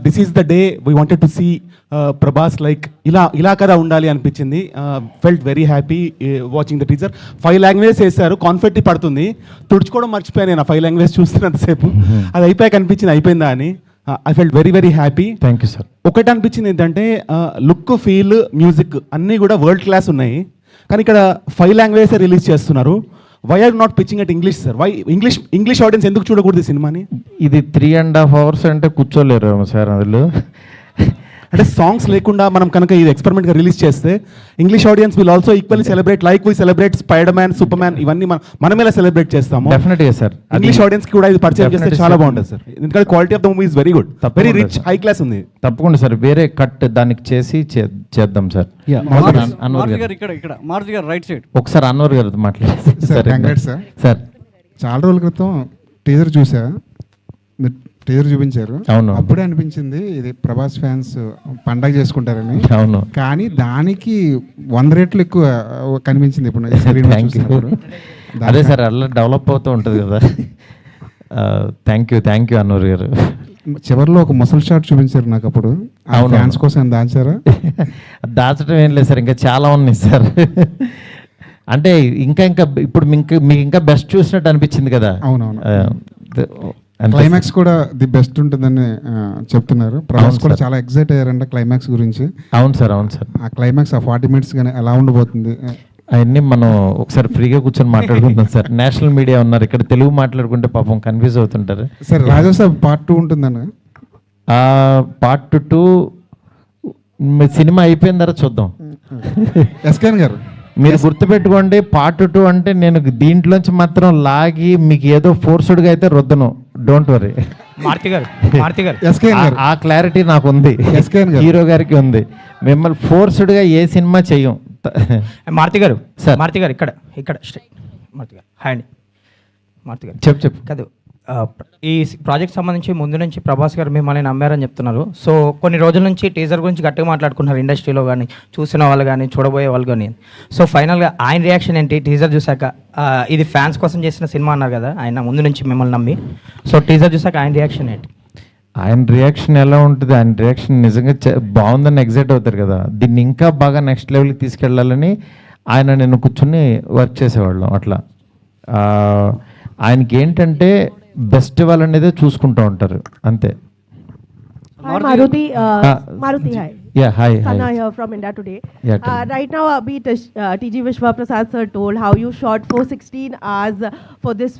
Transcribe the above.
This is the day we wanted to see Prabhas like ఇలా కదా ఉండాలి అనిపించింది. Felt very happy watching the teaser. 5 languages వేశారు, confetti పడుతుంది, తుడుచుకోవడం మర్చిపోయాను నేను 5 లాంగ్వేజ్ చూస్తున్నంతసేపు. అది అయిపోయాక అనిపించింది అయిపోయిందా అని. I felt very very happy. Thank you sir. ఒకటి అనిపించింది ఏంటంటే లుక్, ఫీల్, మ్యూజిక్ అన్నీ కూడా వరల్డ్ క్లాస్ ఉన్నాయి, కానీ ఇక్కడ 5 లాంగ్వేజెస్ రిలీజ్ చేస్తున్నారు. Why are not pitching at English sir? Why English audience ఎందుకు చూడకూడదు ఈ సినిమాని? ఇది 3.5 hours అంటే కూర్చోలేరు సార్ అందులో. అంటే సాంగ్స్ లేకుండా మనం కనుక ఇది ఎక్స్పెరిమెంట్గా రిలీజ్ చేస్తే English audience will also equally celebrate like we celebrate spider man, super man, ఇవన్నీ మనం ఎలా సెలబ్రేట్ చేస్తాము. డెఫినెట్గా సార్. ఇంగ్లీష్ ఆడియన్స్ కి కూడా ఇది పరిచయం చేస్తే చాలా బాగుంటుంది సార్, ఎందుకంటే quality of the movie is very good, very rich, high class ఉంది. తప్పకుండా సార్, వేరే కట్ దానికి చేసి చేద్దాం సార్. మారుతి గారు ఇక్కడ మారుతి గారు రైట్ సైడ్ ఒకసారి అన్వర్ గారు మాట్లాడారు సార్. చాలా రోజుల క్రితం టీజర్ చూసా, మీరు టీజర్ చూపించారు. అవును. అప్పుడే అనిపించింది ఇది ప్రభాస్ ఫ్యాన్స్ పండగ చేసుకుంటారని. అవును. కానీ దానికి 100 రెట్లు ఎక్కువ కనిపించింది ఇప్పుడు స్క్రీన్ మీద చూసినప్పుడు. అదే సార్, అలా డెవలప్ అవుతూ ఉంటుంది కదా. థ్యాంక్ యూ అన్వర్ గారు. చివరిలో ఒక ముసలి షాట్ చూపించారు నాకు అప్పుడు. ఫ్యాన్స్ కోసం దాచారా? దాచడం ఏం లేదు సార్, ఇంకా చాలా ఉన్నాయి సార్. అంటే ఇంకా ఇప్పుడు మీకు ఇంకా బెస్ట్ చూసినట్టు అనిపించింది కదా. అవునవును. క్లైమాక్స్ కూడా ది బెస్ట్ ఉంటుందని చెప్తున్నారు. ప్రభాస్ కూడా చాలా ఎక్సైట్ అయ్యారంట క్లైమాక్స్ గురించి. అవును సార్. ఆ క్లైమాక్స్ ఆ 40 minutes గానీ ఎలా ఉండబోతుంది అవన్నీ మనం ఒకసారి ఫ్రీగా కూర్చొని మాట్లాడుకుందాం సార్. నేషనల్ మీడియా ఉన్నారు ఇక్కడ, తెలుగు మాట్లాడుకుంటే పాపం కన్ఫ్యూజ్ అవుతుంటారు. సార్ రాజాసాబ్ Part 2 ఉంటుందన్న. Part 2 సినిమా అయిపోయిన తర్వాత చూద్దాం. ఎస్కేన్ గారు మీరు గుర్తుపెట్టుకోండి, Part 2 అంటే నేను దీంట్లోంచి మాత్రం లాగి మీకు ఏదో ఫోర్స్డ్గా అయితే రుద్దను. Don't worry. మారుతి గారు ఆ క్లారిటీ నాకు ఉంది, హీరో గారికి ఉంది. మిమ్మల్ని ఫోర్స్డ్గా ఏ సినిమా చెయ్యం. మారుతి గారు ఇక్కడ మారుతి గారు హాయ్ అండి. మారుతి గారు చెప్పు కాదు, ఈ ప్రాజెక్ట్ సంబంధించి ముందు నుంచి ప్రభాస్ గారు మిమ్మల్ని నమ్మారని చెప్తున్నారు. సో కొన్ని రోజుల నుంచి టీజర్ గురించి గట్టిగా మాట్లాడుకున్నారు ఇండస్ట్రీలో కానీ, చూసిన వాళ్ళు కానీ, చూడబోయే వాళ్ళు కానీ. సో ఫైనల్గా ఆయన రియాక్షన్ ఏంటి టీజర్ చూసాక? ఇది ఫ్యాన్స్ కోసం చేసిన సినిమా అన్నారు కదా ఆయన ముందు నుంచి మిమ్మల్ని నమ్మి. సో టీజర్ చూసాక ఆయన రియాక్షన్ ఏంటి? ఆయన రియాక్షన్ ఎలా ఉంటుంది? ఆయన రియాక్షన్ నిజంగా బాగుందని ఎగ్జైట్ అవుతారు కదా. దీన్ని ఇంకా బాగా నెక్స్ట్ లెవెల్కి తీసుకెళ్ళాలని నేను కూర్చుని వర్క్ చేసేవాళ్ళం. అట్లా ఆయనకి ఏంటంటే బెస్ట్ వాళ్ళనేదే చూసుకుంటూ ఉంటారు అంతే. Maruti, hi. Yeah, hi. Sana here from India Today. Yeah, right now, TG Vishwa Prasad sir told how you shot 416 hours for this